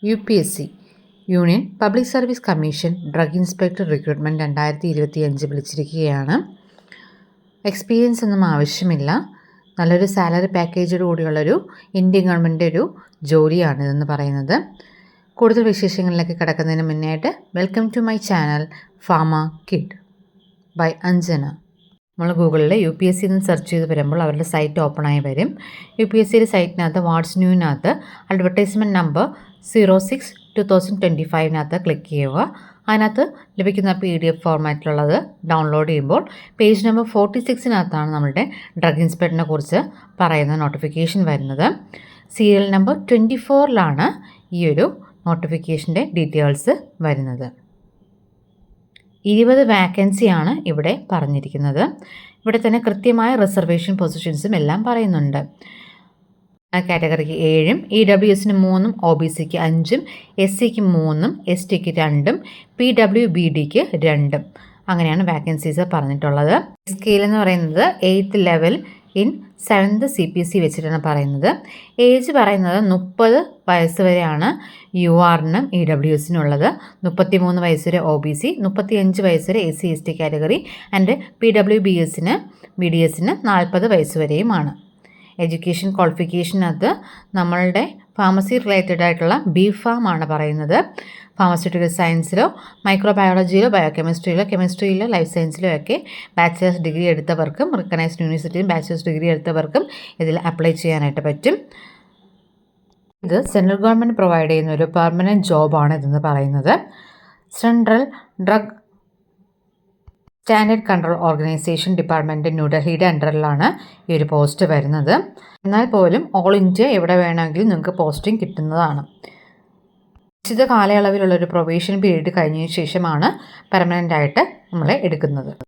UPSC union public service commission drug inspector recruitment 2025 വിളിച്ചിരിക്കുകയാണ്. Experience ഒന്നും ആവശ്യമില്ല. നല്ലൊരു സാലറി പാക്കേജോട് കൂടിയുള്ളൊരു ഇന്ത്യൻ ഗവൺമെൻറ് ഒരു ജോലിയാണ് ഇതെന്ന് പറയുന്നത്. കൂടുതൽ വിശേഷങ്ങളിലേക്ക് കടക്കുന്നതിന് മുന്നായിട്ട് വെൽക്കം ടു മൈ ചാനൽ ഫാമ കിഡ് ബൈ അഞ്ജന. നമ്മൾ ഗൂഗിളിൽ UPSC എന്ന് സെർച്ച് ചെയ്ത് വരുമ്പോൾ അവരുടെ സൈറ്റ് ഓപ്പണായി വരും. UPSCയുടെ സൈറ്റിനകത്ത് വാട്സ് ന്യൂവിനകത്ത് അഡ്വർടൈസ്മെൻറ്റ് നമ്പർ 06/2025 ക്ലിക്ക് ചെയ്യുക. അതിനകത്ത് ലഭിക്കുന്ന PDF ഫോർമാറ്റിലുള്ളത് ഡൗൺലോഡ് ചെയ്യുമ്പോൾ പേജ് നമ്പർ 46 നമ്മളുടെ ഡ്രഗ് ഇൻസ്പെക്ടറിനെ കുറിച്ച് പറയുന്ന നോട്ടിഫിക്കേഷൻ വരുന്നത്. സീരിയൽ നമ്പർ 24 ഈ ഒരു നോട്ടിഫിക്കേഷൻ്റെ ഡീറ്റെയിൽസ് വരുന്നത്. 20 വാക്കൻസിയാണ് ഇവിടെ പറഞ്ഞിരിക്കുന്നത്. ഇവിടെ തന്നെ കൃത്യമായ റിസർവേഷൻ പൊസിഷൻസും എല്ലാം പറയുന്നുണ്ട്. കാറ്റഗറിക്ക് 7, EWSന് 3, OBCക്ക് 5, SCക്ക് 3, STക്ക് 2, PWBDക്ക് 2. അങ്ങനെയാണ് വാക്കൻസീസ് പറഞ്ഞിട്ടുള്ളത്. സ്കെയിൽ എന്ന് പറയുന്നത് 8th level in 7th CPC വെച്ചിട്ടാണ് പറയുന്നത്. ഏജ് പറയുന്നത് 30 വയസ്സ് വരെയാണ് URനും EWSനുള്ളത്, 33 വയസ്സ് വരെ OBC, 35 വയസ്സ് വരെ SC ST കാറ്റഗറി ആൻഡ് PWBSന് BDSന് 40 വയസ്സ് വരെയുമാണ്. എഡ്യൂക്കേഷൻ ക്വാളിഫിക്കേഷനകത്ത് നമ്മളുടെ ഫാർമസി റിലേറ്റഡ് ആയിട്ടുള്ള BPharm ആണ് പറയുന്നത്. ഫാർമസ്യൂട്ടിക്കൽ സയൻസിലോ മൈക്രോബയോളജിയിലോ ബയോകെമിസ്ട്രിയിലോ കെമിസ്ട്രിയിലോ ലൈഫ് സയൻസിലോ ഒക്കെ ബാച്ചിലേഴ്സ് ഡിഗ്രി എടുത്തവർക്കും റിക്കഗ്നൈസ്ഡ് യൂണിവേഴ്സിറ്റിയിൽ ബാച്ചിലേഴ്സ് ഡിഗ്രി എടുത്തവർക്കും ഇതിൽ അപ്ലൈ ചെയ്യാനായിട്ട് പറ്റും. ഇത് സെൻട്രൽ ഗവൺമെൻറ് പ്രൊവൈഡ് ചെയ്യുന്ന ഒരു പെർമനൻറ്റ് ജോബാണ് ഇതെന്ന് പറയുന്നത്. Central drug standard control organisation department ന്യൂഡൽഹിയുടെ അണ്ടറിലാണ് ഈ ഒരു പോസ്റ്റ് വരുന്നത്. എന്നാൽ പോലും ഓൾ ഇന്ത്യ എവിടെ വേണമെങ്കിലും നിങ്ങൾക്ക് പോസ്റ്റിംഗ് കിട്ടുന്നതാണ്. നിശ്ചിത കാലയളവിലുള്ളൊരു പ്രൊബേഷൻ പീരീഡ് കഴിഞ്ഞതിന് ശേഷമാണ് പെർമനൻ്റ് ആയിട്ട് നമ്മളെ എടുക്കുന്നത്.